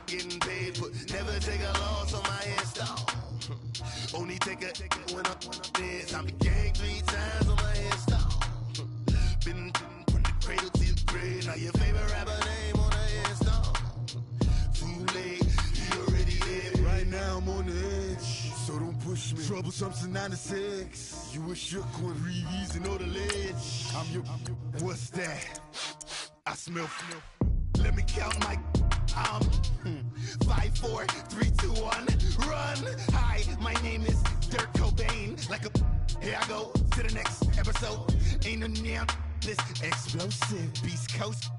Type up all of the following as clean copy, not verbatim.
Getting paid, but never take a loss on my install. Only take a when I'm dead. I'm gang 3 times on my install. Been from the cradle to the grave. Now your favorite rapper name on the install. Too late, you already dead. Right now I'm on the edge, so don't push me. Troublesome to 9 to 6. You a shook one, Reeves and know the ledge. I'm your, what's that? I smell. Let me count my. 5, 4, 3, 2, 1, run. Hi, my name is Dirk Cobain. Like a, here I go to the next episode. Ain't no damn this explosive Beast Coast.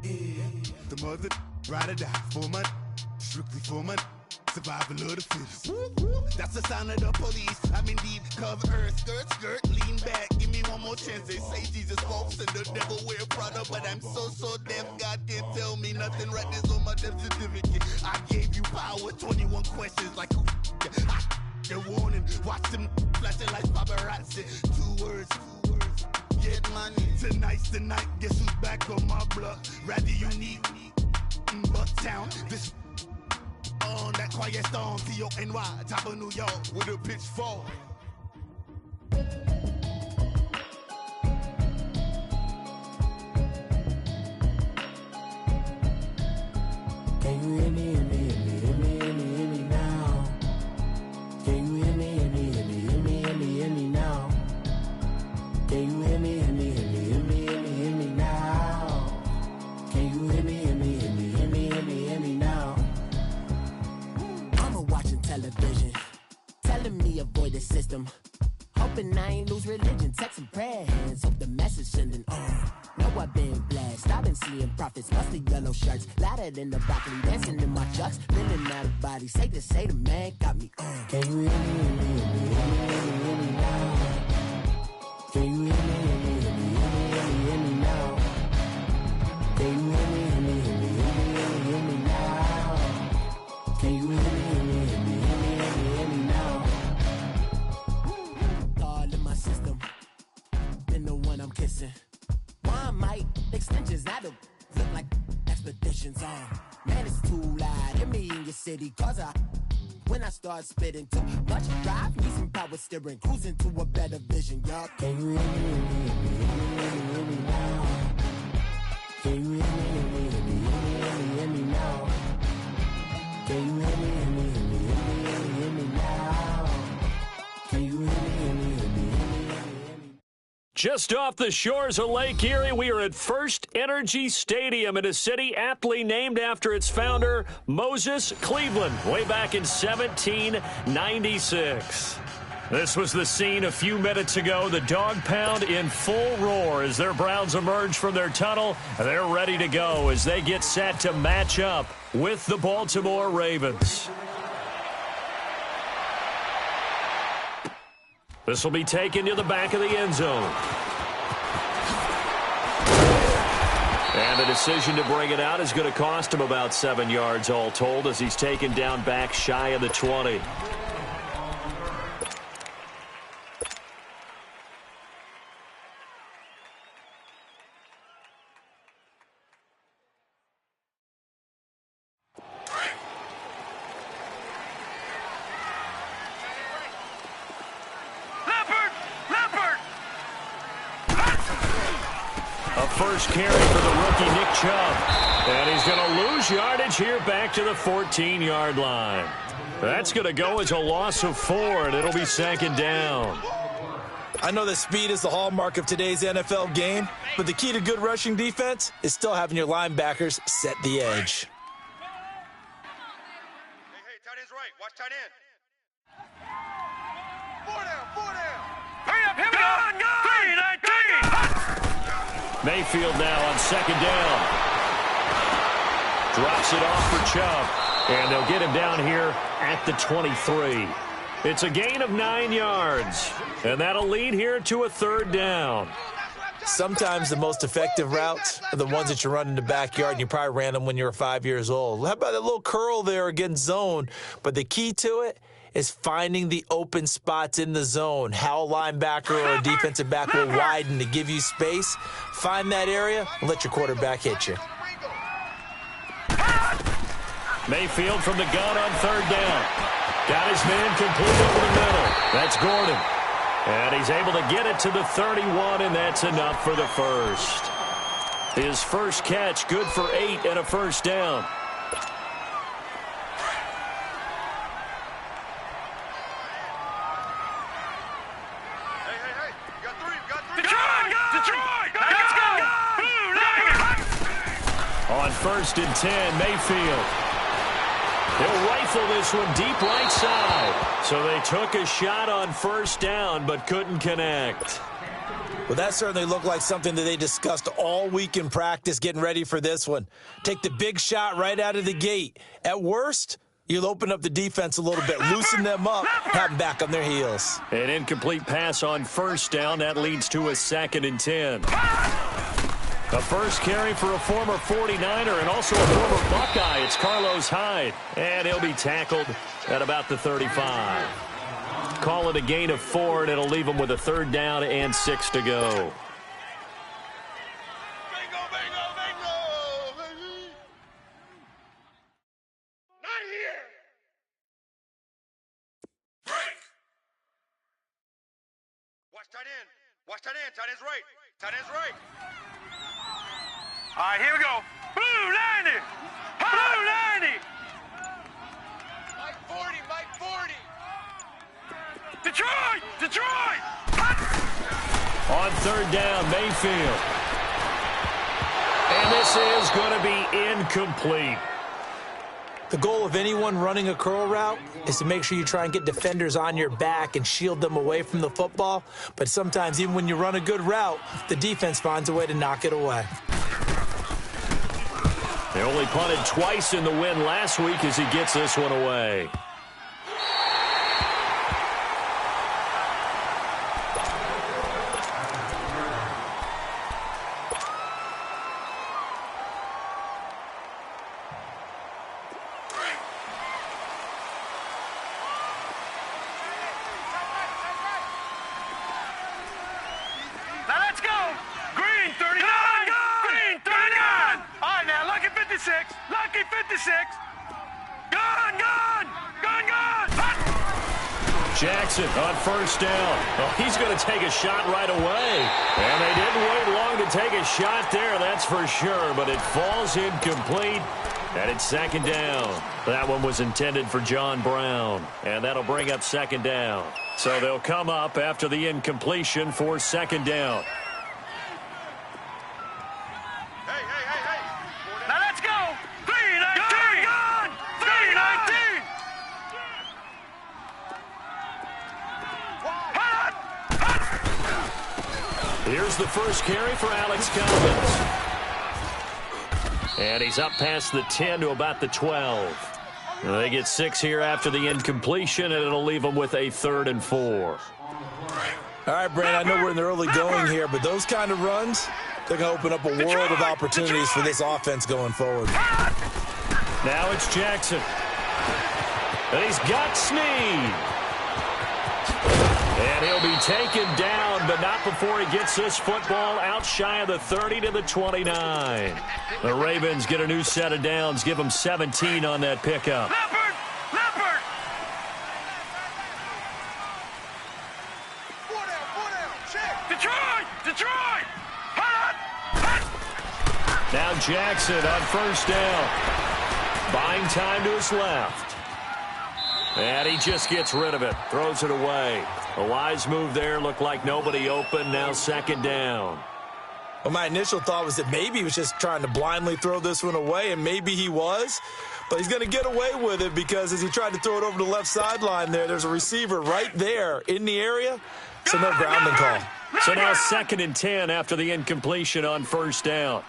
Yeah. The mother ride or die for my, strictly for my. Survival of the fittest. That's the sound of the police. I'm in deep cover, skirt, lean back. Give me one more chance. They say Jesus walks and the devil wear Prada, but I'm so deaf. God can't tell me nothing. Right this on my death certificate. I gave you power. 21 questions like who? They're warning. Watch them flashing like paparazzi. 2 words. Get money. Tonight's the night. Guess who's back on my block? Rather unique. Bucktown. This. On that quiet storm, T-O-N-Y, top of New York, with a pitchfork. Can you hear me, hear me, hear me, hear me, hear me, hear me now? Can you hear me, hear me, hear me, hear me, hear me, hear me now? Can you hear me, hear me, hear me, hear me, hear me, hear me now? Can you hear me, hear me, hear me, hear me, hear me, hear me now? Watching television, telling me avoid the system. Hoping I ain't lose religion. Texting prayer hands, hope the message sending on. Know I've been blessed, I've been seeing prophets, mustard yellow shirts, louder than the broccoli, dancing in my chucks, feeling out of body. Say to say the man got me on. Can you hear me, hear me, hear me, hear me, hear me, hear me now? Can you hear me, hear me, hear me, hear me, hear me, hear me now? Can you hear me, hear me, hear me, hear me, hear me, hear me now? Can you hear me? Kissing. One might extensions that'll look like expeditions on. Man, it's too loud. Hear me in your city, cause when I start spitting too much drive, need some power steering, cruising to a better vision, y'all. Can you hear me, hear me, hear me, hear me now? Can you hear me, hear me, hear me, hear me, hear me now? Can you hear me, hear me, hear me, hear me, hear me, hear me now? Can you hear me, hear me, hear me? Just off the shores of Lake Erie, we are at First Energy Stadium in a city aptly named after its founder, Moses Cleveland, way back in 1796. This was the scene a few minutes ago. The dog pound in full roar as their Browns emerge from their tunnel. They're ready to go as they get set to match up with the Baltimore Ravens. This will be taken to the back of the end zone. And the decision to bring it out is going to cost him about 7 yards all told as he's taken down back shy of the 20. First carry for the rookie Nick Chubb. And he's going to lose yardage here back to the 14-yard line. That's going to go as a loss of 4, and it'll be second down. I know that speed is the hallmark of today's NFL game, but the key to good rushing defense is still having your linebackers set the edge. Hey, tight end's right. Watch tight end. 4 down. Hurry up, here we go. 3-19. Mayfield now on second down. Drops it off for Chubb. And they'll get him down here at the 23. It's a gain of 9 yards. And that'll lead here to a third down. Sometimes the most effective routes are the ones that you run in the backyard, and you probably ran them when you were 5 years old. How about that little curl there against zone? But the key to it is finding the open spots in the zone. How a linebacker or a defensive back will widen to give you space. Find that area and let your quarterback hit you. Mayfield from the gun on third down. Got his man complete over the middle. That's Gordon. And he's able to get it to the 31, and that's enough for the first. His first catch, good for 8 and a first down. On 1st and 10, Mayfield. He'll rifle this one deep right side. So they took a shot on first down but couldn't connect. Well, that certainly looked like something that they discussed all week in practice getting ready for this one. Take the big shot right out of the gate. At worst, you'll open up the defense a little bit, loosen them up, have them back on their heels. An incomplete pass on first down. That leads to a 2nd and 10. A first carry for a former 49er and also a former Buckeye. It's Carlos Hyde. And he'll be tackled at about the 35. Call it a gain of 4, and it'll leave him with a 3rd down and 6 to go. Bingo, bingo, bingo, baby. Not here. Break. Watch tight end. Watch tight end. Tight end's right. Tight end's right. All right, here we go. Blue 90. Blue 90. Mike 40. Mike 40. Detroit! Detroit! On 3rd down, Mayfield. And this is going to be incomplete. The goal of anyone running a curl route is to make sure you try and get defenders on your back and shield them away from the football. But sometimes, even when you run a good route, the defense finds a way to knock it away. They only punted twice in the win last week as he gets this one away. Lucky 56. Gone, gone, gone, gone. Jackson on 1st down. Well, he's going to take a shot right away. And they didn't wait long to take a shot there, that's for sure. But it falls incomplete. And it's 2nd down. That one was intended for John Brown. And that'll bring up 2nd down. So they'll come up after the incompletion for 2nd down. Here's the first carry for Alex Collins. And he's up past the 10 to about the 12. They get 6 here after the incompletion, and it'll leave them with a 3rd and 4. All right, Brandon, I know we're in the early going here, but those kind of runs, they're going to open up a world of opportunities for this offense going forward. Now it's Jackson. And he's got Snead. And he'll be taken down, but not before he gets this football out shy of the 30 to the 29. The Ravens get a new set of downs, give them 17 on that pickup. Leopard! Leopard! 4 down, check! Detroit! Detroit! Hot! Hot! Now Jackson on 1st down. Buying time to his left. And he just gets rid of it, throws it away. A wise move there, looked like nobody open, now 2nd down. Well, my initial thought was that maybe he was just trying to blindly throw this one away, and maybe he was. But he's going to get away with it because as he tried to throw it over the left sideline there's a receiver right there in the area, so no grounding call. So now 2nd and 10 after the incompletion on 1st down.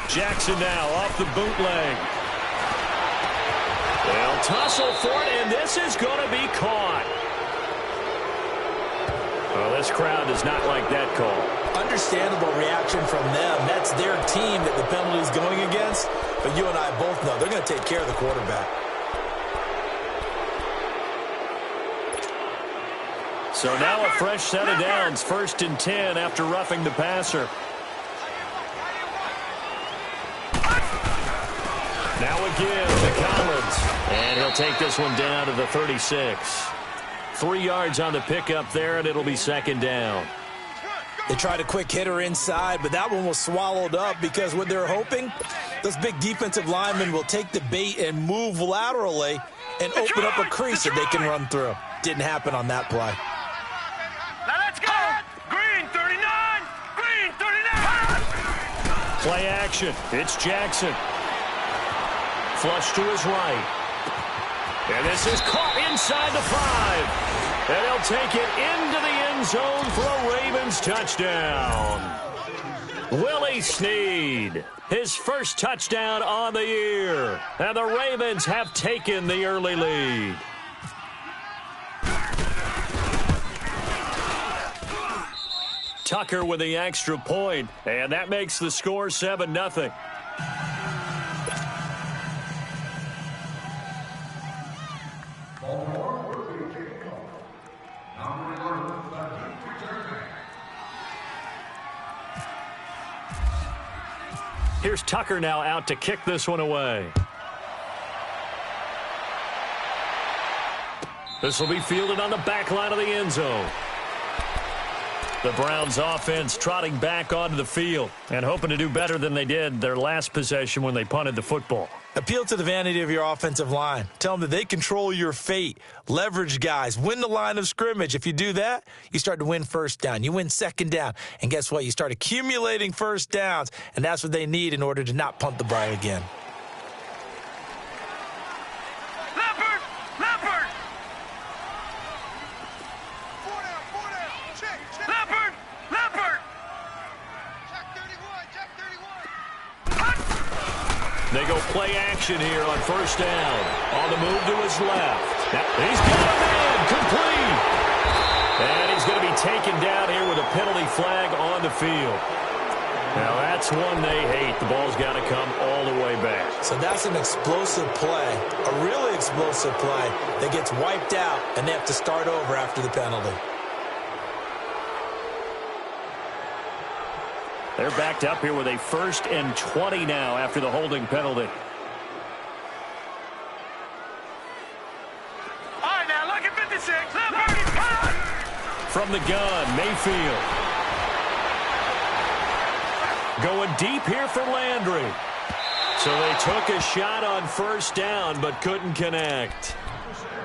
Jackson now off the bootleg. They'll tussle for it, and this is going to be caught. Well, this crowd does not like that call. Understandable reaction from them. That's their team that the penalty is going against. But you and I both know they're going to take care of the quarterback. So now a fresh set of downs, 1st and 10 after roughing the passer. Now again to Collins. And he'll take this one down to the 36. 3 yards on the pickup there, and it'll be second down. They tried a quick hitter inside, but that one was swallowed up because what they're hoping, those big defensive linemen will take the bait and move laterally and open up a crease that they can run through. Didn't happen on that play. Now let's go. Green 39. Green 39. Play action. It's Jackson. Flush to his right. And this is caught inside the 5. And he'll take it into the end zone for a Ravens touchdown. Willie Snead, his first touchdown on the year. And the Ravens have taken the early lead. Tucker with the extra point, and that makes the score 7-0. Here's Tucker now out to kick this one away. This will be fielded on the back line of the end zone. The Browns offense trotting back onto the field and hoping to do better than they did their last possession when they punted the football. Appeal to the vanity of your offensive line. Tell them that they control your fate. Leverage guys. Win the line of scrimmage. If you do that, you start to win first down. You win second down. And guess what? You start accumulating first downs. And that's what they need in order to not punt the ball again. Leopard. Leopard. Leopard. Leopard. They go play action here on first down. On the move to his left. He's got a man complete. And he's going to be taken down here with a penalty flag on the field. Now that's one they hate. The ball's got to come all the way back. So that's an explosive play, a really explosive play that gets wiped out, and they have to start over after the penalty. They're backed up here with a 1st and 20 now after the holding penalty. All right, now look at 56. Leopard. From the gun, Mayfield. Going deep here for Landry. So they took a shot on first down but couldn't connect.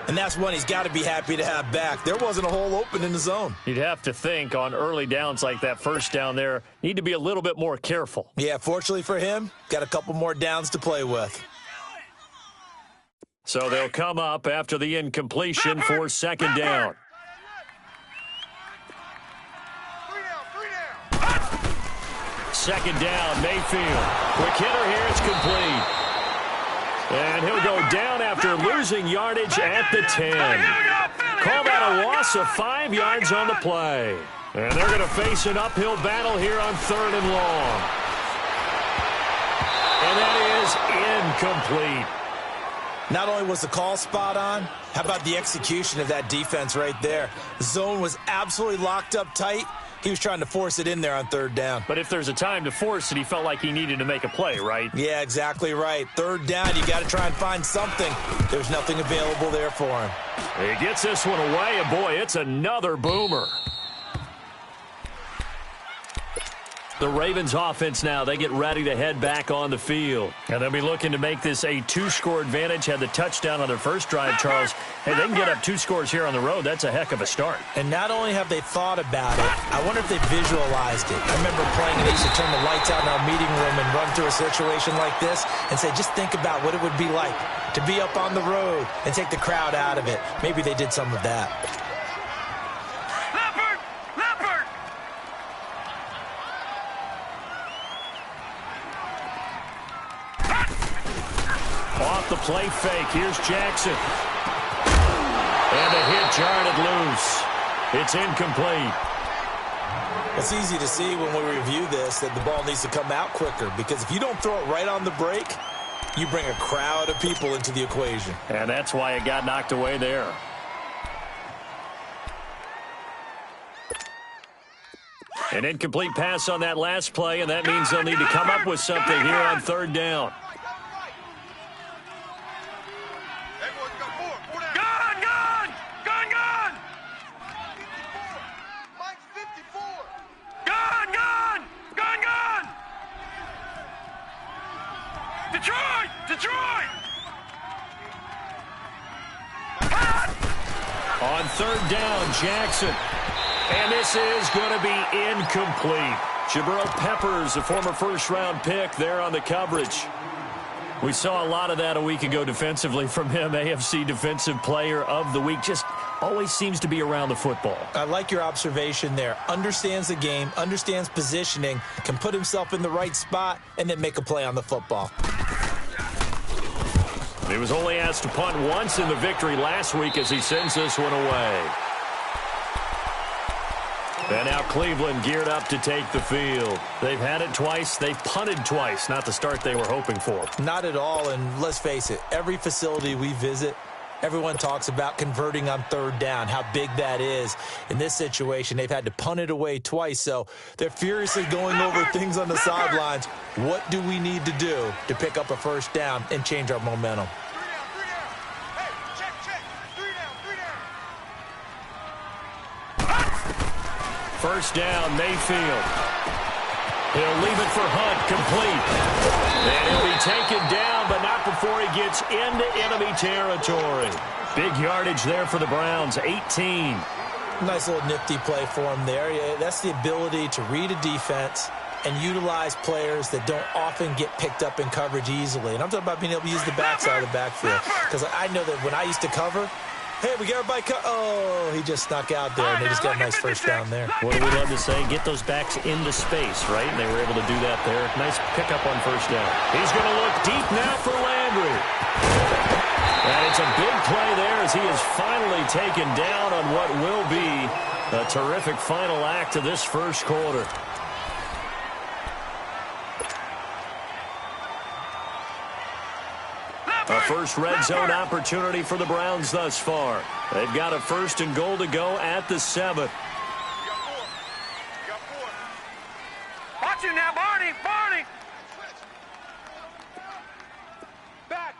And that's one he's got to be happy to have back. There wasn't a hole open in the zone. You'd have to think on early downs like that first down there, need to be a little bit more careful. Yeah, fortunately for him, got a couple more downs to play with. So they'll come up after the incompletion for second down. Second down, Mayfield. Quick hitter here, it's complete. And he'll go down after losing yardage at the 10. Call that a loss of 5 yards on the play. And they're going to face an uphill battle here on 3rd and long. And that is incomplete. Not only was the call spot on, how about the execution of that defense right there? The zone was absolutely locked up tight. He was trying to force it in there on 3rd down. But if there's a time to force it, he felt like he needed to make a play, right? Yeah, exactly right. 3rd down, you got to try and find something. There's nothing available there for him. He gets this one away, and boy, it's another boomer. The Ravens offense now, they get ready to head back on the field. And they'll be looking to make this a 2-score advantage. Had the touchdown on their first drive, Charles. Hey, they can get up 2 scores here on the road. That's a heck of a start. And not only have they thought about it, I wonder if they visualized it. I remember playing and they used to turn the lights out in our meeting room and run through a situation like this and say, just think about what it would be like to be up on the road and take the crowd out of it. Maybe they did some of that. Off the play fake, here's Jackson. And a hit jarred it loose. It's incomplete. It's easy to see when we review this that the ball needs to come out quicker, because if you don't throw it right on the break, you bring a crowd of people into the equation. And that's why it got knocked away there. An incomplete pass on that last play, and that means they'll need to come up with something here on 3rd down. Detroit! Detroit! On third down, Jackson. And this is going to be incomplete. Jabril Peppers, a former first-round pick, there on the coverage. We saw a lot of that a week ago defensively from him. AFC Defensive Player of the Week. Just always seems to be around the football. I like your observation there. Understands the game, understands positioning, can put himself in the right spot, and then make a play on the football. He was only asked to punt once in the victory last week as he sends this one away. And now Cleveland geared up to take the field. They've had it twice. They've punted twice. Not the start they were hoping for. Not at all, and let's face it, every facility we visit, everyone talks about converting on third down, how big that is. In this situation, they've had to punt it away twice, so they're furiously going over things on the sidelines. What do we need to do to pick up a first down and change our momentum? First down, Mayfield. He'll leave it for Hunt, complete. And he'll be taken down, but not before he gets into enemy territory. Big yardage there for the Browns, 18. Nice little nifty play for him there. Yeah, that's the ability to read a defense and utilize players that don't often get picked up in coverage easily. And I'm talking about being able to use the backside of the backfield. Because I know that when I used to cover, hey, we got everybody oh, he just snuck out there, and they just got a nice first down there. What do we love to say? Get those backs into space, right? And they were able to do that there. Nice pickup on first down. He's going to look deep now for Landry. And it's a big play there as he is finally taken down on what will be a terrific final act of this first quarter. A first red zone opportunity for the Browns thus far. They've got a first and goal to go at the 7. Watch it now, Barney! Barney! Back!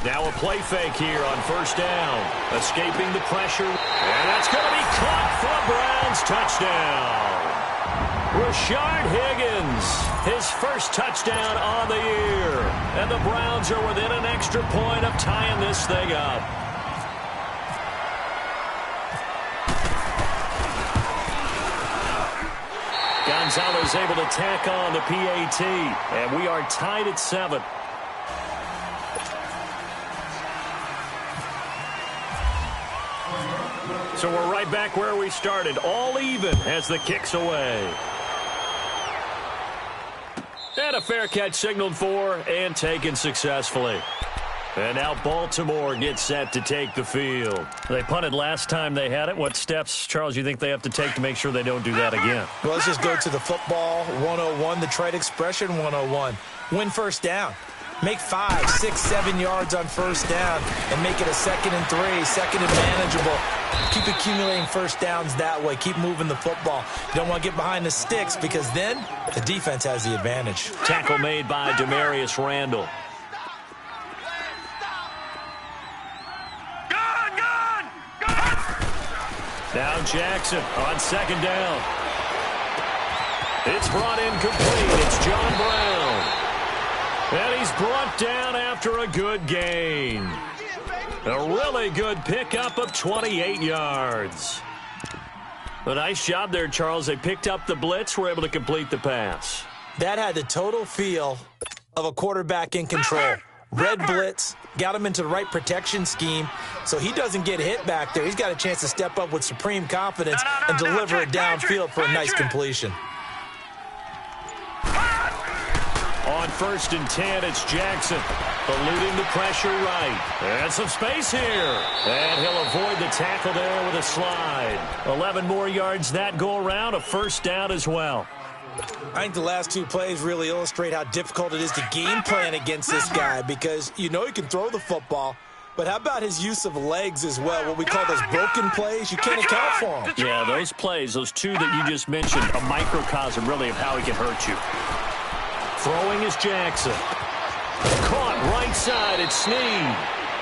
Now a play fake here on first down. Escaping the pressure. And that's going to be caught for a Browns touchdown. Rashard Higgins, his first touchdown on the year. And the Browns are within an extra point of tying this thing up. Gonzalez able to tack on the PAT. And we are tied at 7. So we're right back where we started. All even as the kick's away. And a fair catch signaled for and taken successfully. And now Baltimore gets set to take the field. They punted last time they had it. What steps, Charles, you think they have to take to make sure they don't do that again? Well, let's just go to the football 101, the trite expression 101. Win first down. Make 5, 6, 7 yards on first down and make it a 2nd and 3, second and manageable. Keep accumulating first downs that way. Keep moving the football. You don't want to get behind the sticks because then the defense has the advantage. Tackle made by Demarius Randall. Gone! Now Jackson on second down. It's brought in complete. It's John Brown. And he's brought down after a good gain. A really good pickup of 28 yards. A nice job there, Charles. They picked up the blitz, were able to complete the pass. That had the total feel of a quarterback in control. Red blitz, got him into the right protection scheme, so he doesn't get hit back there. He's got a chance to step up with supreme confidence and deliver it downfield for a nice completion. On 1st and 10, it's Jackson. Eluding the pressure right. And some space here. And he'll avoid the tackle there with a slide. 11 more yards that go around. A first down as well. I think the last 2 plays really illustrate how difficult it is to game plan against this guy because you know he can throw the football, but how about his use of legs as well? What we call those broken plays, you can't account for them. Yeah, those plays, those 2 that you just mentioned, a microcosm really of how he can hurt you. Throwing is Jackson. Caught right side, it's Snead.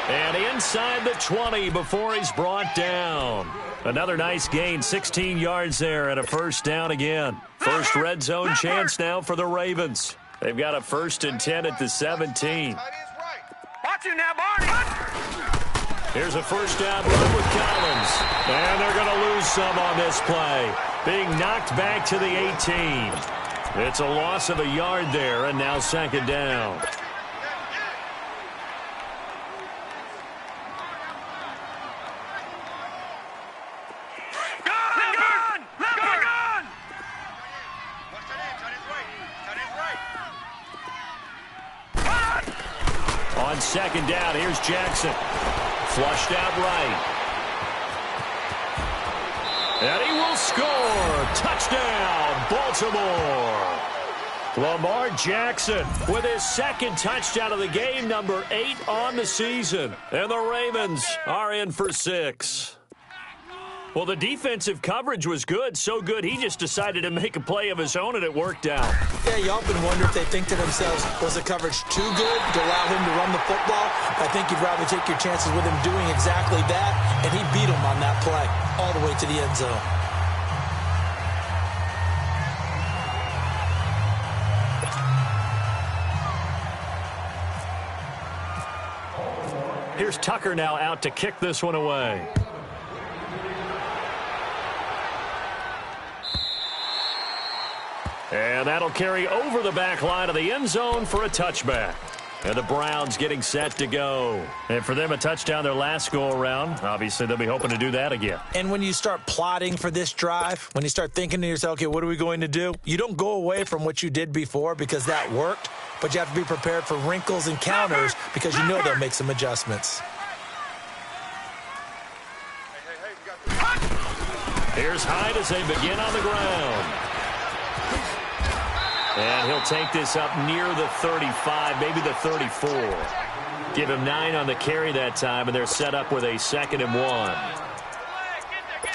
And inside the 20 before he's brought down. Another nice gain, 16 yards there and a first down again. First red zone chance now for the Ravens. They've got a 1st and 10 at the 17. Watch it now, Barney. Here's a first down run with Collins. And they're going to lose some on this play. Being knocked back to the 18. It's a loss of a yard there, and now 2nd down. On 2nd down, here's Jackson. Flushed out right. And he will score. Touchdown, Baltimore. Lamar Jackson with his 2nd touchdown of the game, number 8 on the season. And the Ravens are in for 6. Well, the defensive coverage was good, so good he just decided to make a play of his own, and it worked out. Yeah, you often wonder if they think to themselves, was the coverage too good to allow him to run the football? I think you'd rather take your chances with him doing exactly that, and he beat him on that play all the way to the end zone. Here's Tucker now out to kick this one away. And that'll carry over the back line of the end zone for a touchback. And the Browns getting set to go. And for them, a touchdown their last go-around. Obviously, they'll be hoping to do that again. And when you start plotting for this drive, when you start thinking to yourself, okay, what are we going to do? You don't go away from what you did before because that worked, but you have to be prepared for wrinkles and counters because you know they'll make some adjustments. Here's Hyde as they begin on the ground. And he'll take this up near the 35, maybe the 34. Give him 9 on the carry that time, and they're set up with a 2nd and 1.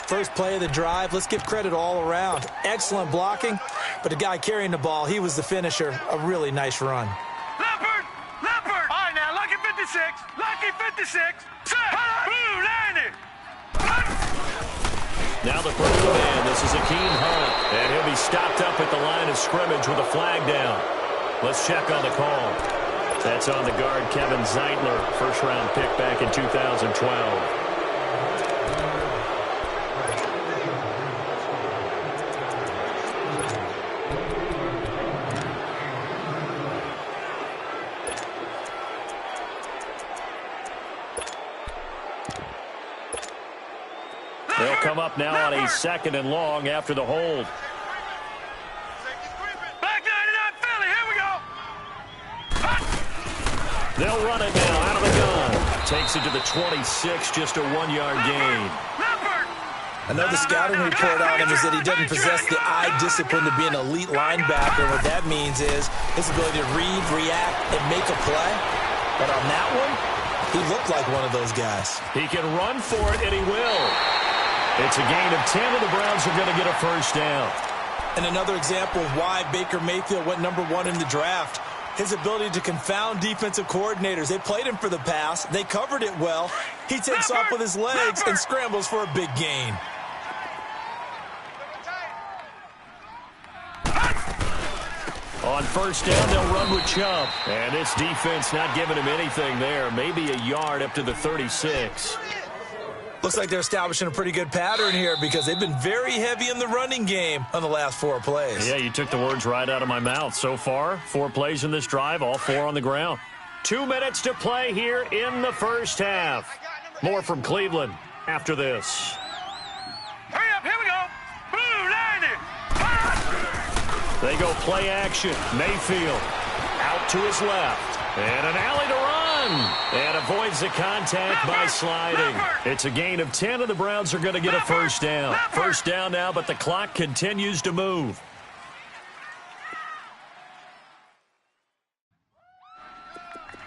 First play of the drive, let's give credit all around. Excellent blocking, but the guy carrying the ball, he was the finisher. A really nice run. Leopard! Leopard! All right, now, lucky 56. Lucky 56. Blue 90. Now the first man, this is Akeem Hunt, and he'll be stopped up at the line of scrimmage with a flag down. Let's check on the call. That's on the guard, Kevin Zeitler, first-round pick back in 2012. They'll come up now on a 2nd and long after the hold. Back 99 Philly, here we go. They'll run it now out of the gun. Takes it to the 26, just a 1-yard gain. I know the scouting report on him is that he doesn't possess the eye discipline to be an elite linebacker. What that means is his ability to read, react, and make a play. But on that one, he looked like one of those guys. He can run for it, and he will. It's a gain of 10, and the Browns are going to get a first down. And another example of why Baker Mayfield went number 1 in the draft. His ability to confound defensive coordinators. They played him for the pass. They covered it well. He takes off with his legs and scrambles for a big gain. On first down, they'll run with Chubb. And this defense not giving him anything there. Maybe a yard up to the 36. Looks like they're establishing a pretty good pattern here because they've been very heavy in the running game on the last 4 plays. Yeah, you took the words right out of my mouth. So far, 4 plays in this drive, all 4 on the ground. 2 minutes to play here in the first half. More from Cleveland after this. Hurry up, here we go. Blue 90. They go play action. Mayfield out to his left. And an alley to run. And avoids the contact by sliding. It's a gain of 10, and the Browns are going to get a first down. First down now, but the clock continues to move.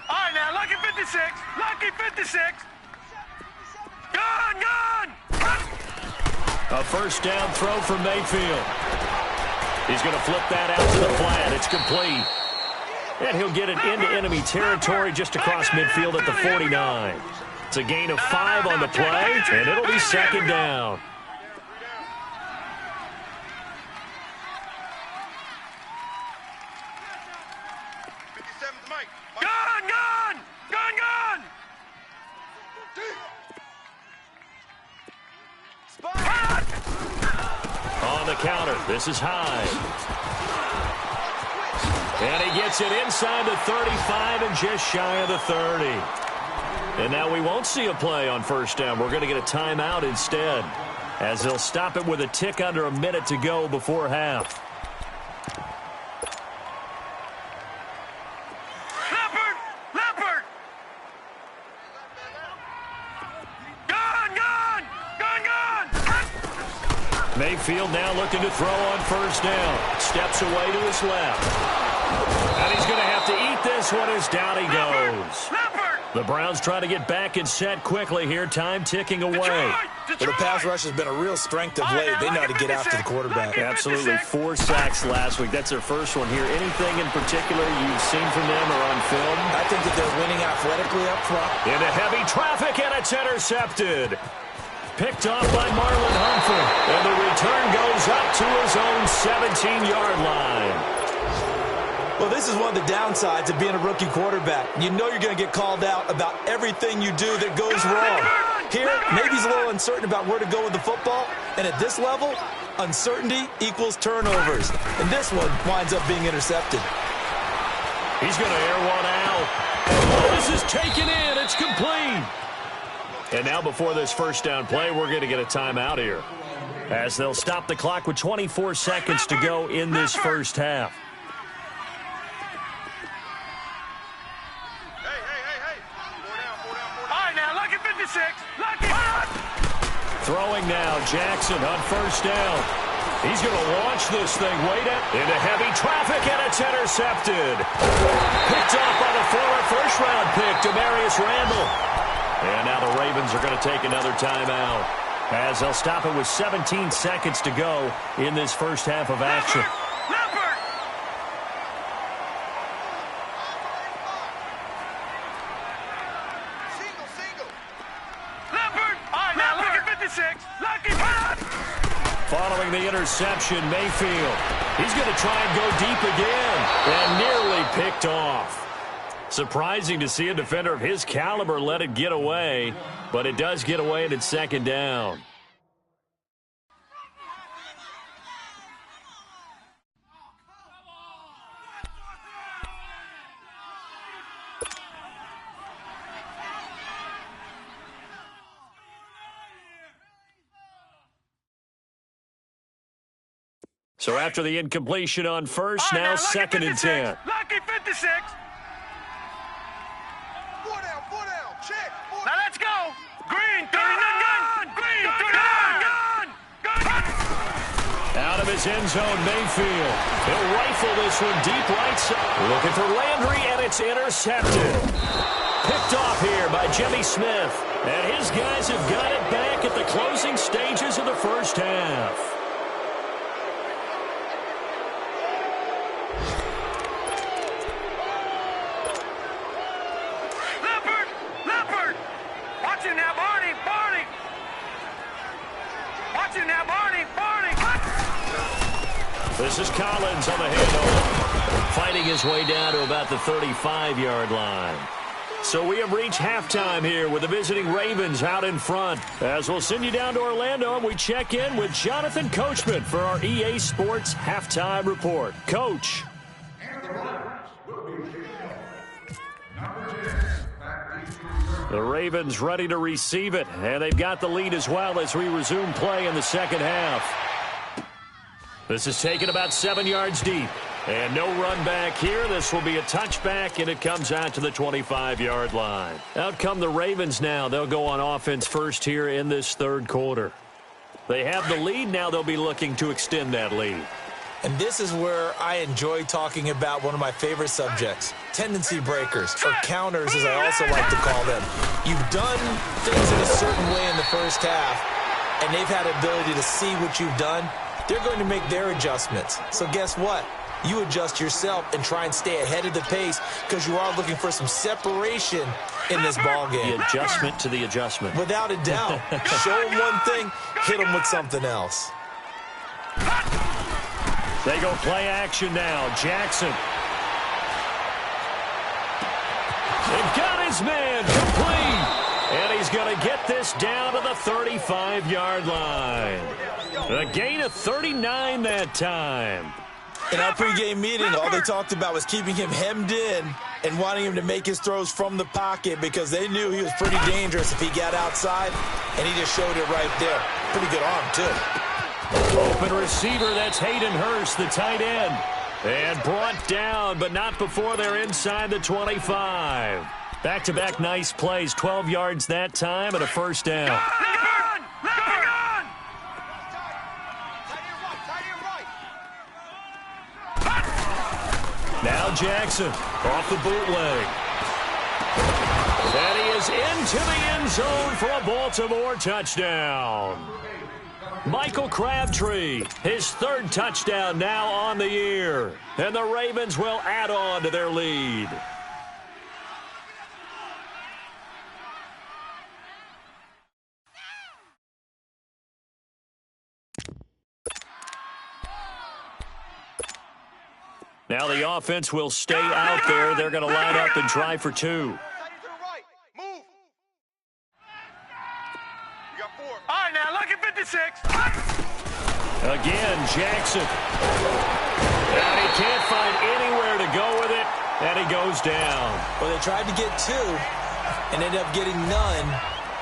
All right, now, lucky 56. Lucky 56. Gun! A first down throw from Mayfield. He's going to flip that out to the flat. It's complete. And he'll get it into enemy territory just across midfield at the 49. It's a gain of 5 on the play, and it'll be 2nd down. Gun, gun! Gun, gun! Spot! On the counter, this is Hyde. And he gets it inside the 35 and just shy of the 30. And now we won't see a play on first down. We're going to get a timeout instead, as they'll stop it with a tick under a minute to go before half. Leopard! Gun! Mayfield now looking to throw on first down. Steps away to his left. And he's going to have to eat this one as down he goes. The Browns trying to get back and set quickly here. Time ticking away. Well, the pass rush has been a real strength of late. They know how to get after the quarterback. Absolutely. 4 sacks last week. That's their first one here. Anything in particular you've seen from them or on film? I think that they're winning athletically up front. Into heavy traffic, and it's intercepted. Picked off by Marlon Humphrey. And the return goes up to his own 17-yard line. Well, this is one of the downsides of being a rookie quarterback. You know you're going to get called out about everything you do that goes wrong. Here, maybe he's a little uncertain about where to go with the football. And at this level, uncertainty equals turnovers. And this one winds up being intercepted. He's going to air one out. Oh, this is taken in. It's complete. And now before this first down play, we're going to get a timeout here, as they'll stop the clock with 24 seconds to go in this first half. Throwing now, Jackson on first down. He's going to launch this thing way down into heavy traffic, and it's intercepted. Picked off by the former first-round pick, Demarius Randall. And now the Ravens are going to take another timeout, as they'll stop it with 17 seconds to go in this first half of action. Following the interception, Mayfield. He's going to try and go deep again, and nearly picked off. Surprising to see a defender of his caliber let it get away, but it does get away and it's second down. So after the incompletion on first, now second and 10. Lucky 56. Four down, check. Now let's go. Green, gun. Green, gun. Out of his end zone, Mayfield. He'll rifle this one deep right side. Looking for Landry, and it's intercepted. Picked off here by Jimmy Smith. And his guys have got it back at the closing stages of the first half. This is Collins on the handoff, fighting his way down to about the 35-yard line. So we have reached halftime here with the visiting Ravens out in front. As we'll send you down to Orlando, and we check in with Jonathan Coachman for our EA Sports Halftime Report. Coach. The Ravens ready to receive it, and they've got the lead as well as we resume play in the second half. This is taken about 7 yards deep. And no run back here. This will be a touchback, and it comes out to the 25-yard line. Out come the Ravens now. They'll go on offense first here in this third quarter. They have the lead. Now they'll be looking to extend that lead. And this is where I enjoy talking about one of my favorite subjects, tendency breakers, or counters as I also like to call them. You've done things in a certain way in the first half, and they've had the ability to see what you've done. They're going to make their adjustments. So guess what? You adjust yourself and try and stay ahead of the pace, because you are looking for some separation in this ball game. The adjustment to the adjustment. Without a doubt. Show them one thing, hit them with something else. They go play action now. Jackson. They've got his man complete. And he's going to get this down to the 35-yard line. A gain of 39 that time. In our pregame meeting, all they talked about was keeping him hemmed in and wanting him to make his throws from the pocket because they knew he was pretty dangerous if he got outside, and he just showed it right there. Pretty good arm, too. Open receiver, that's Hayden Hurst, the tight end. And brought down, but not before they're inside the 25. Back-to-back nice plays, 12 yards that time and a first down. Now Jackson off the bootleg. And he is into the end zone for a Baltimore touchdown. Michael Crabtree, his third touchdown now on the year. And the Ravens will add on to their lead. Now the offense will stay out there. They're going to line up and try for two. All right, now look at 56. Again, Jackson. And he can't find anywhere to go with it, and he goes down. Well, they tried to get two and ended up getting none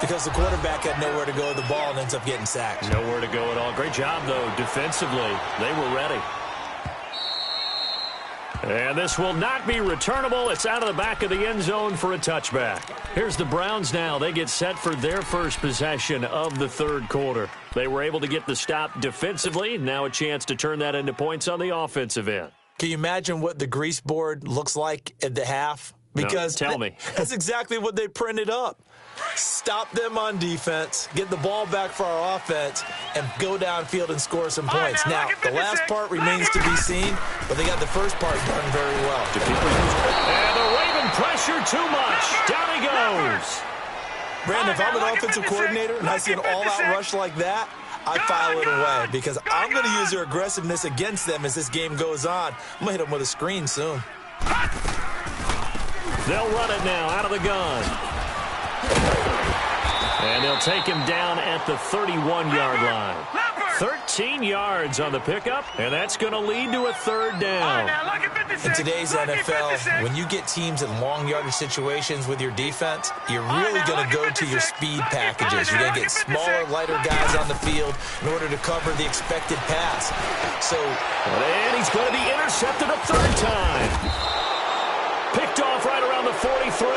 because the quarterback had nowhere to go with the ball and ends up getting sacked. Nowhere to go at all. Great job, though, defensively. They were ready. And this will not be returnable. It's out of the back of the end zone for a touchback. Here's the Browns now. They get set for their first possession of the third quarter. They were able to get the stop defensively. Now a chance to turn that into points on the offensive end. Can you imagine what the grease board looks like at the half? Because no, tell me. That's exactly what they printed up. Stop them on defense, get the ball back for our offense, and go downfield and score some points. Now, the last part remains to be seen, but they got the first part done very well. And the Raven pressure too much. Down he goes. Brandon, if I'm an offensive coordinator and I see an all-out rush like that, I file it away because I'm going to use their aggressiveness against them as this game goes on. I'm going to hit them with a screen soon. They'll run it now out of the gun. And they'll take him down at the 31-yard line. 13 yards on the pickup, and that's going to lead to a third down. In today's NFL, when you get teams in long yardage situations with your defense, you're really going to go to your speed packages. You're going to get smaller, lighter guys on the field in order to cover the expected pass. And he's going to be intercepted a third time. Picked off right around the 43,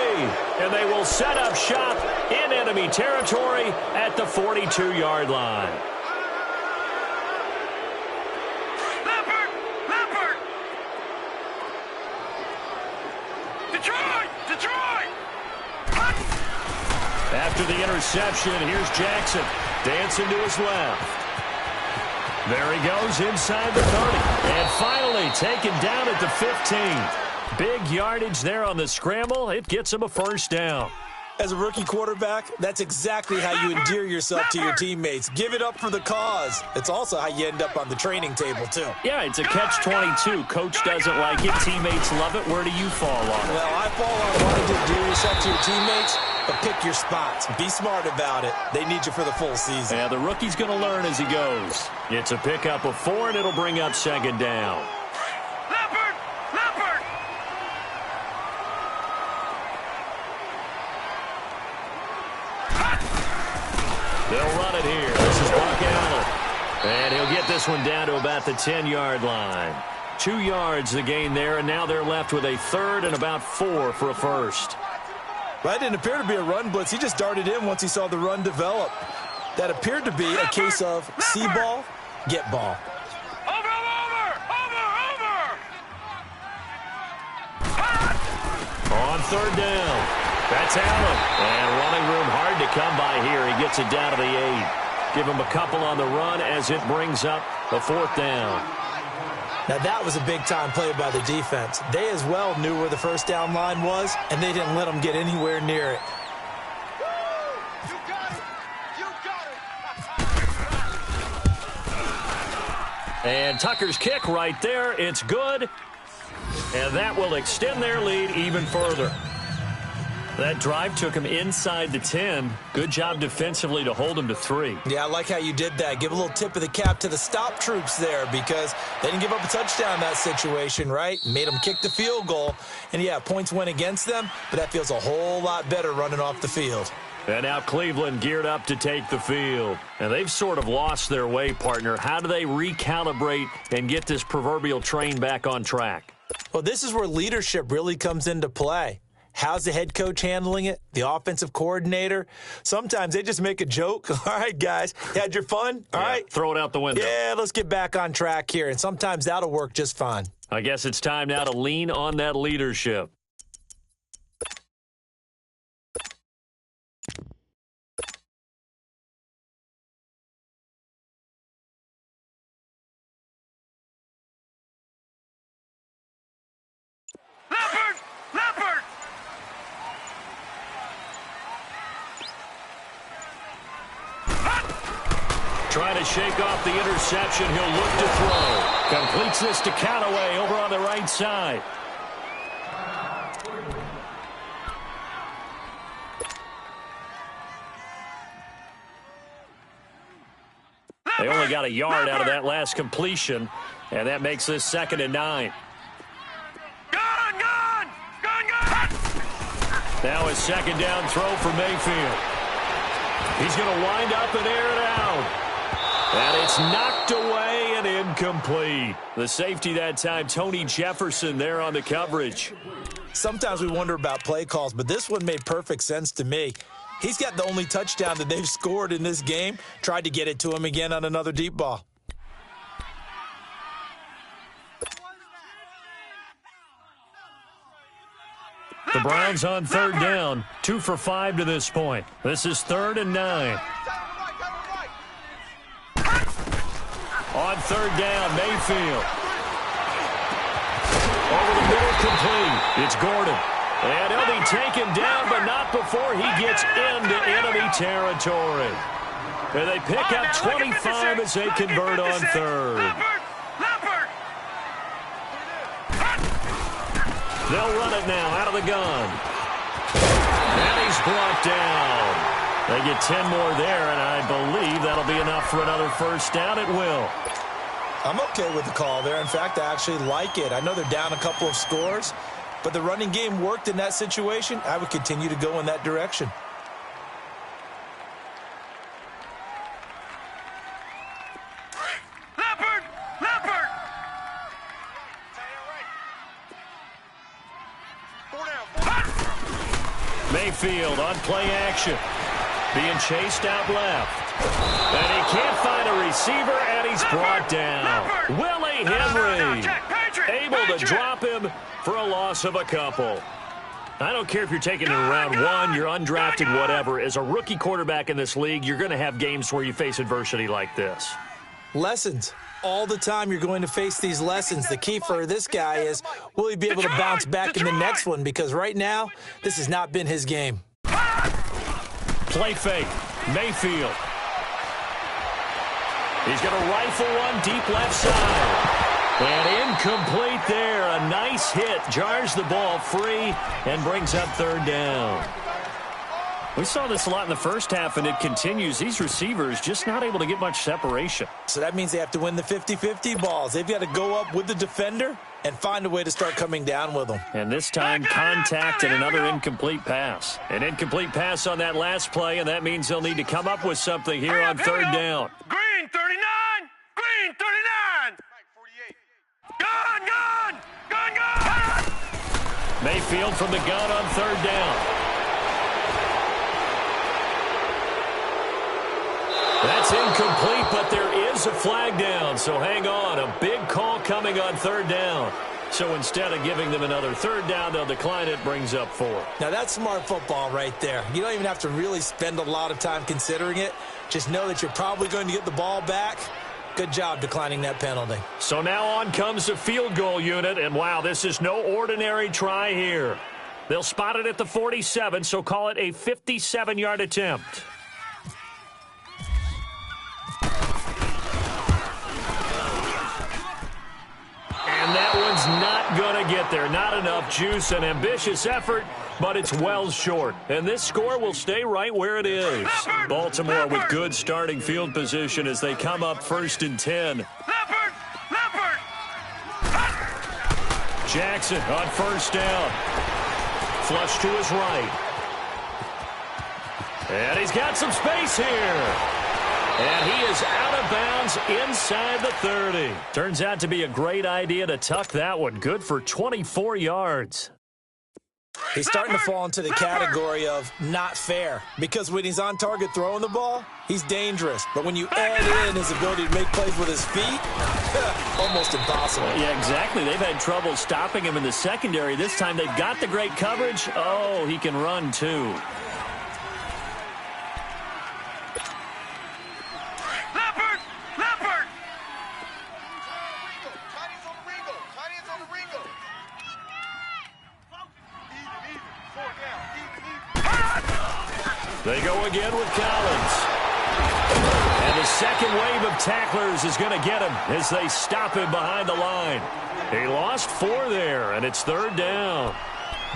and they will set up shop in enemy territory at the 42-yard line. Leopard! Detroit! After the interception, here's Jackson dancing to his left. There he goes inside the 30, and finally taken down at the 15. Big yardage there on the scramble. It gets him a first down. As a rookie quarterback, that's exactly how you endear yourself to your teammates. Give it up for the cause. It's also how you end up on the training table, too. Yeah, it's a catch-22. Coach doesn't like it. Teammates love it. Where do you fall on it? Well, I fall on wanting to endear yourself to your teammates, but pick your spots. Be smart about it. They need you for the full season. Yeah, the rookie's going to learn as he goes. It's a pickup of 4, and it'll bring up second down. They'll run it here. This is Buck Allen. And he'll get this one down to about the 10-yard line. 2 yards the gain there, and now they're left with a third and about 4 for a first. That didn't appear to be a run blitz. He just darted in once he saw the run develop. That appeared to be a case of see ball, get ball. Over! On third down. That's Allen. And running room hard to come by here. He gets it down to the 8. Give him a couple on the run as it brings up a fourth down. Now that was a big-time play by the defense. They as well knew where the first down line was, and they didn't let them get anywhere near it. You got it! And Tucker's kick right there. It's good. And that will extend their lead even further. That drive took him inside the 10. Good job defensively to hold him to 3. Yeah, I like how you did that. Give a little tip of the cap to the stop troops there because they didn't give up a touchdown in that situation, right? Made them kick the field goal. And, yeah, points went against them, but that feels a whole lot better running off the field. And now Cleveland geared up to take the field. And they've sort of lost their way, partner. How do they recalibrate and get this proverbial train back on track? Well, this is where leadership really comes into play. How's the head coach handling it? The offensive coordinator? Sometimes they just make a joke. All right, guys, you had your fun? All right. Throw it out the window. Yeah, let's get back on track here. And sometimes that'll work just fine. I guess it's time now to lean on that leadership. Trying to shake off the interception. He'll look to throw. Completes this to Callaway over on the right side. They only got a yard out of that last completion, and that makes this 2nd and 9. Now a 2nd down throw for Mayfield. He's going to wind up and air it out. And it's knocked away and incomplete. The safety that time, Tony Jefferson there on the coverage. Sometimes we wonder about play calls, but this one made perfect sense to me. He's got the only touchdown that they've scored in this game. Tried to get it to him again on another deep ball. The Browns on 3rd down, 2 for 5 to this point. This is 3rd and 9. On 3rd down, Mayfield. Over the middle, complete. It's Gordon. And he'll be taken down, but not before he gets into enemy territory. And they pick up 25 as they convert on 3rd. They'll run it now out of the gun. And he's brought down. They get 10 more there, and I believe that'll be enough for another 1st down. It will. I'm okay with the call there. In fact, I actually like it. I know they're down a couple of scores, but the running game worked in that situation. I would continue to go in that direction. Mayfield on play action. Being chased out left. And he can't find a receiver, and he's brought down. Willie Henry able to drop him for a loss of a couple. I don't care if you're taking it in round 1, you're undrafted, whatever. As a rookie quarterback in this league, you're going to have games where you face adversity like this. Lessons. All the time you're going to face these lessons. The key for this guy is, will he be able to bounce back in the next one? Because right now, this has not been his game. Play fake. Mayfield. He's going to rifle one deep left side. And incomplete there. A nice hit. Jars the ball free and brings up 3rd down. We saw this a lot in the first half, and it continues. These receivers just not able to get much separation. So that means they have to win the 50-50 balls. They've got to go up with the defender and find a way to start coming down with them. And this time, contact and another incomplete pass. An incomplete pass on that last play, and that means they'll need to come up with something here on 3rd down. Green 39! Green 39! Gun! Gun! Gun! Gun! Mayfield from the gun on 3rd down. That's incomplete, but there is a flag down, so hang on. A big call coming on 3rd down. So instead of giving them another 3rd down, they'll decline it, brings up 4. Now, that's smart football right there. You don't even have to really spend a lot of time considering it. Just know that you're probably going to get the ball back. Good job declining that penalty. So now on comes the field goal unit, and wow, this is no ordinary try here. They'll spot it at the 47, so call it a 57-yard attempt. And that one's not not going to get there. Not enough juice. An ambitious effort, but it's well short. And this score will stay right where it is. Baltimore with good starting field position as they come up 1st and 10. Jackson on 1st down. Flush to his right. And he's got some space here. And he is out of bounds inside the 30. Turns out to be a great idea to tuck that one. Good for 24 yards. He's starting to fall into the category of not fair, because when he's on target throwing the ball, he's dangerous. But when you add in his ability to make plays with his feet, almost impossible. Yeah, exactly. They've had trouble stopping him in the secondary. This time they've got the great coverage. Oh, he can run too. They go again with Collins. And the second wave of tacklers is going to get him as they stop him behind the line. He lost 4 there, and it's 3rd down.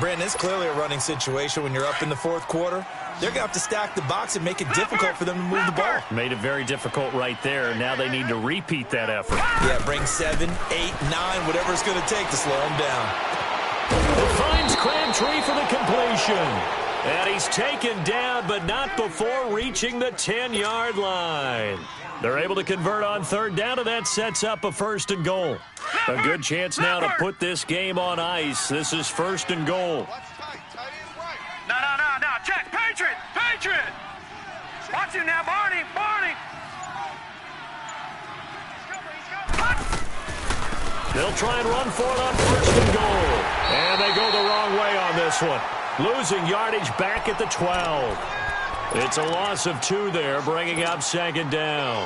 Brandon, it's clearly a running situation when you're up in the 4th quarter. They're going to have to stack the box and make it difficult for them to move the ball. Made it very difficult right there. Now they need to repeat that effort. Yeah, bring 7, 8, 9, whatever it's going to take to slow them down. It finds Crabtree for the completion. And he's taken down, but not before reaching the 10-yard line. They're able to convert on 3rd down, and that sets up a 1st and goal. A good chance now to put this game on ice. This is 1st and goal. No. Check. Patriot. Watch him now, Barney. They'll try and run for it on 1st and goal. And they go the wrong way on this one. Losing yardage back at the 12. It's a loss of 2 there, bringing up 2nd down.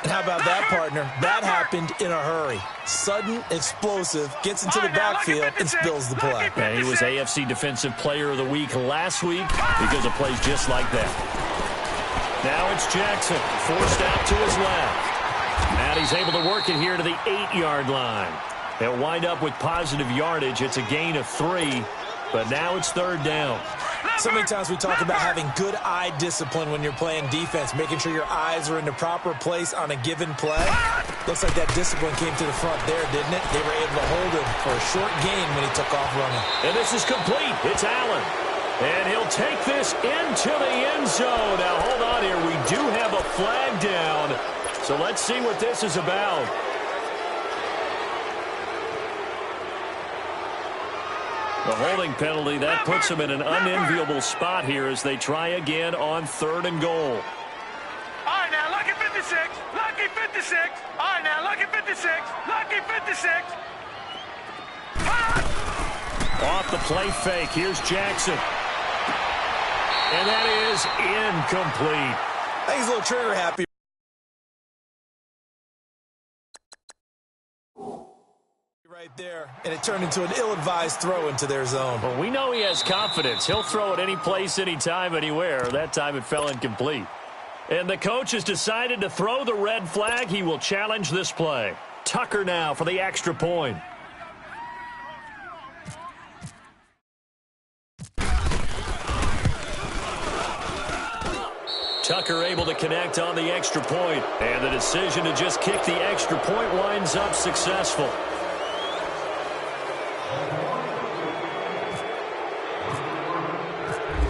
How about that, partner? That happened in a hurry. Sudden, explosive, gets into the backfield and spills the play. And he was AFC Defensive Player of the Week last week because of plays just like that. Now it's Jackson, forced out to his left. And he's able to work it here to the 8-yard line. They'll wind up with positive yardage. It's a gain of 3. But now it's 3rd down. So many times we talk about having good eye discipline when you're playing defense, making sure your eyes are in the proper place on a given play. Looks like that discipline came to the front there, didn't it? They were able to hold him for a short gain when he took off running. And this is complete. It's Allen. And he'll take this into the end zone. Now, hold on here. We do have a flag down. So let's see what this is about. The holding penalty, that puts them in an unenviable spot here as they try again on 3rd and goal. All right, now, lucky 56. Lucky 56. All right, now, lucky 56. Lucky 56. Off the play fake, here's Jackson. And that is incomplete. I think he's a little trigger happy. Right there, and it turned into an ill-advised throw into their zone. Well, we know he has confidence. He'll throw it any place, anytime, anywhere. That time it fell incomplete. And the coach has decided to throw the red flag. He will challenge this play. Tucker now for the extra point. Tucker able to connect on the extra point. And the decision to just kick the extra point winds up successful.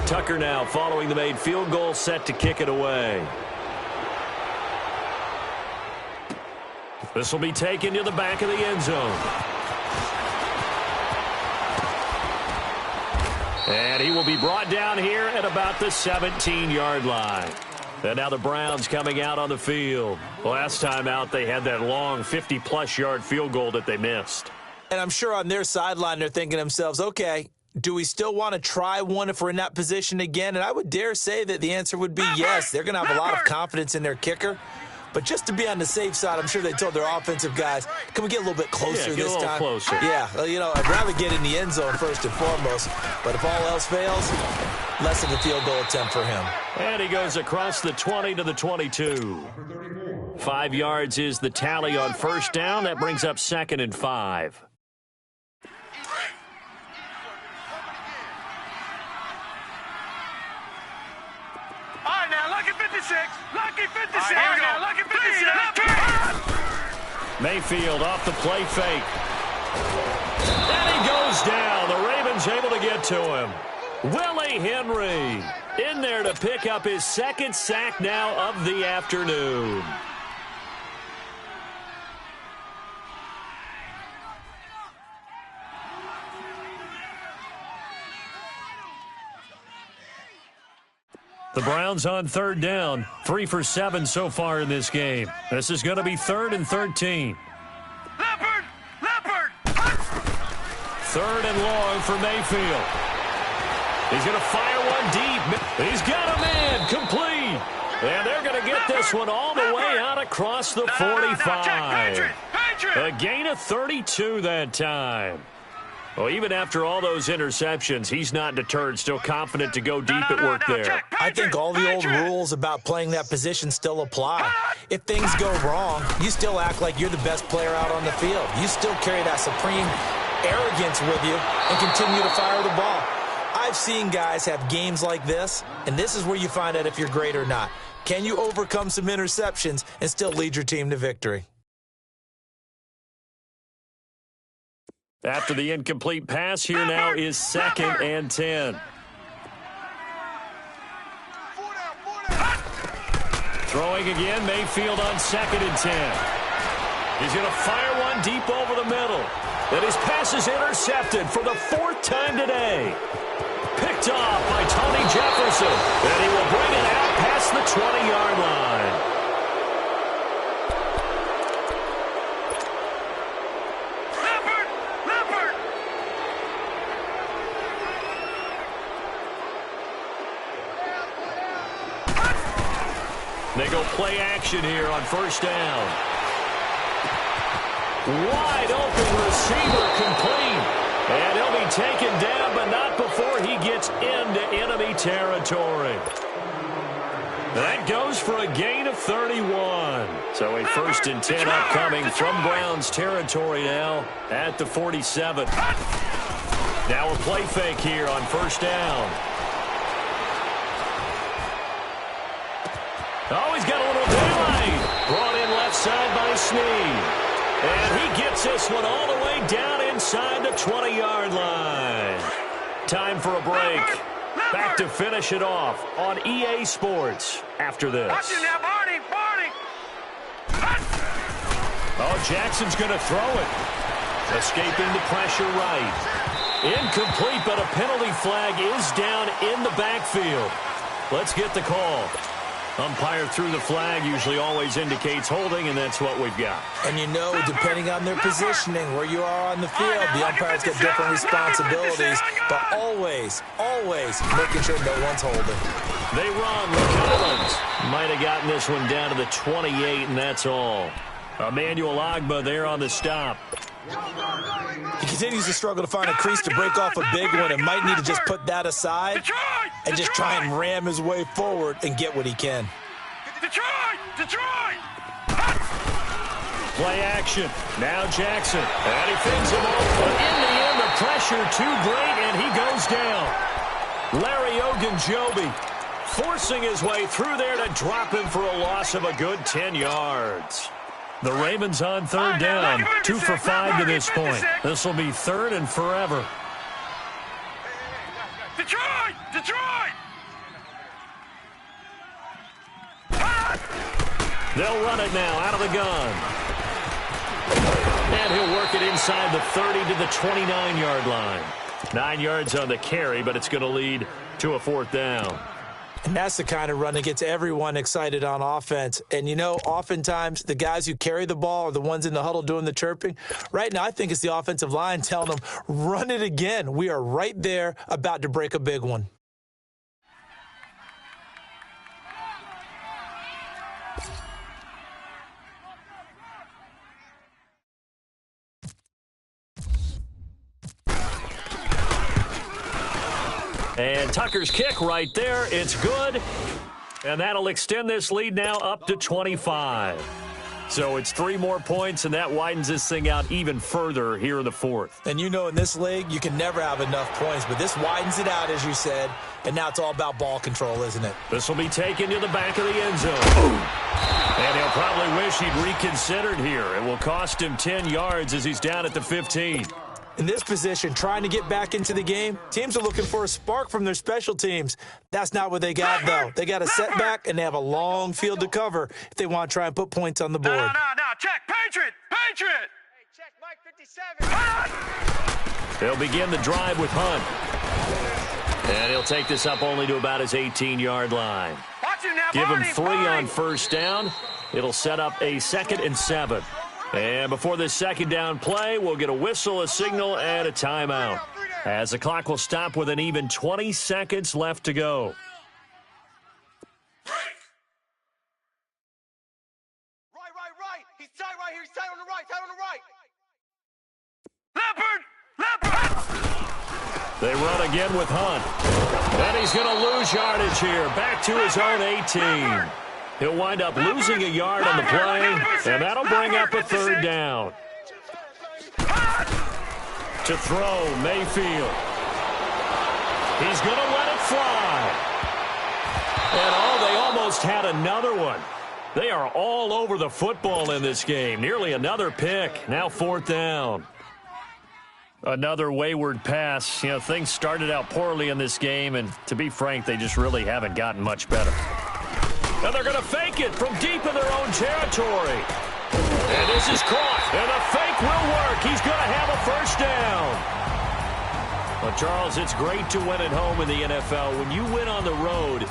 Tucker now following the made field goal, set to kick it away. This will be taken to the back of the end zone. And he will be brought down here at about the 17-yard line. And now the Browns coming out on the field. Last time out, they had that long 50-plus yard field goal that they missed. And I'm sure on their sideline, they're thinking to themselves, okay, do we still want to try one if we're in that position again? And I would dare say that the answer would be yes. They're going to have a lot of confidence in their kicker. But just to be on the safe side, I'm sure they told their offensive guys, can we get a little bit closer this time? Closer. Yeah, I'd rather get in the end zone first and foremost. But if all else fails, less of a field goal attempt for him. And he goes across the 20 to the 22. 5 yards is the tally on first down. That brings up 2nd and 5. 56. Lucky 56. Here we go. Lucky 56. Mayfield off the play fake. And he goes down. The Ravens able to get to him. Willie Henry in there to pick up his second sack now of the afternoon. The Browns on third down. 3 for 7 so far in this game. This is going to be 3rd and 13. Leopard! Leopard! Third and long for Mayfield. He's going to fire one deep. He's got a man complete. And they're going to get this one all the way out across the 45. A gain of 32 that time. Well, even after all those interceptions, he's not deterred, still confident to go deep at work there. I think all the old rules about playing that position still apply. If things go wrong, you still act like you're the best player out on the field. You still carry that supreme arrogance with you and continue to fire the ball. I've seen guys have games like this, and this is where you find out if you're great or not. Can you overcome some interceptions and still lead your team to victory? After the incomplete pass, here now is 2nd and 10. Throwing again, Mayfield on 2nd and 10. He's going to fire one deep over the middle. And his pass is intercepted for the 4th time today. Picked off by Tony Jefferson. And he will bring it out past the 20-yard line. They go play action here on 1st down. Wide open receiver complete. And he'll be taken down, but not before he gets into enemy territory. That goes for a gain of 31. So a 1st and 10 upcoming from Browns territory now at the 47. Now a play fake here on 1st down. Oh, he's got a little daylight. Brought in left side by Snead. And he gets this one all the way down inside the 20-yard line. Time for a break. Back to finish it off on EA Sports after this. Watch it now, Barney! Barney! Oh, Jackson's going to throw it. Escaping the pressure right. Incomplete, but a penalty flag is down in the backfield. Let's get the call. Umpire threw the flag, usually always indicates holding, and that's what we've got. And you know, depending on their positioning, where you are on the field, the umpires get different responsibilities, but always, always making sure no one's holding. They run. McCollins might have gotten this one down to the 28, and that's all. Emmanuel Ogbah there on the stop. He continues to struggle to find a crease to break off a big one and might need to just put that aside and just try and ram his way forward and get what he can. Detroit! Play action. Now Jackson. And he fends him off. But in the end, the pressure too great, and he goes down. Larry Ogunjobi forcing his way through there to drop him for a loss of a good 10 yards. The Ravens on 3rd down, 2 for 5 to this point. This will be 3rd and forever. Detroit! They'll run it now out of the gun. And he'll work it inside the 30 to the 29-yard line. 9 yards on the carry, but it's going to lead to a 4th down. And that's the kind of run that gets everyone excited on offense. And, you know, oftentimes the guys who carry the ball are the ones in the huddle doing the chirping. Right now, I think it's the offensive line telling them, run it again. We are right there about to break a big one. And Tucker's kick right there. It's good. And that'll extend this lead now up to 25. So it's 3 more points, and that widens this thing out even further here in the fourth. And you know in this league, you can never have enough points, but this widens it out, as you said, and now it's all about ball control, isn't it? This will be taken to the back of the end zone. And he'll probably wish he'd reconsidered here. It will cost him 10 yards as he's down at the 15. In this position, trying to get back into the game, teams are looking for a spark from their special teams. That's not what they got, though. They got a setback, and they have a long field to cover if they want to try and put points on the board. No. Check. Patriot. Hey, check Mike 57. They'll begin the drive with Hunt. And he'll take this up only to about his 18-yard line. Watch him now, Give him Barney, 3 Barney. on first down. It'll set up a 2nd and 7. And before this second down play, we'll get a whistle, a signal, and a timeout, as the clock will stop with an even 20 seconds left to go. Right. He's tight right here. He's tight on the right. Leopard. They run again with Hunt. And he's going to lose yardage here. Back to his own 18. He'll wind up losing a yard on the play, and that'll bring up a 3rd down. To throw, Mayfield. He's going to let it fly. And they almost had another one. They are all over the football in this game. Nearly another pick. Now 4th down. Another wayward pass. You know, things started out poorly in this game, and to be frank, they just really haven't gotten much better. And they're going to fake it from deep in their own territory. And this is caught. And the fake will work. He's going to have a 1st down. Well, Charles, it's great to win at home in the NFL. When you win on the road,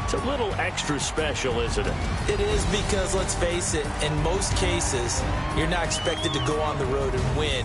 it's a little extra special, isn't it? It is, because, let's face it, in most cases, you're not expected to go on the road and win.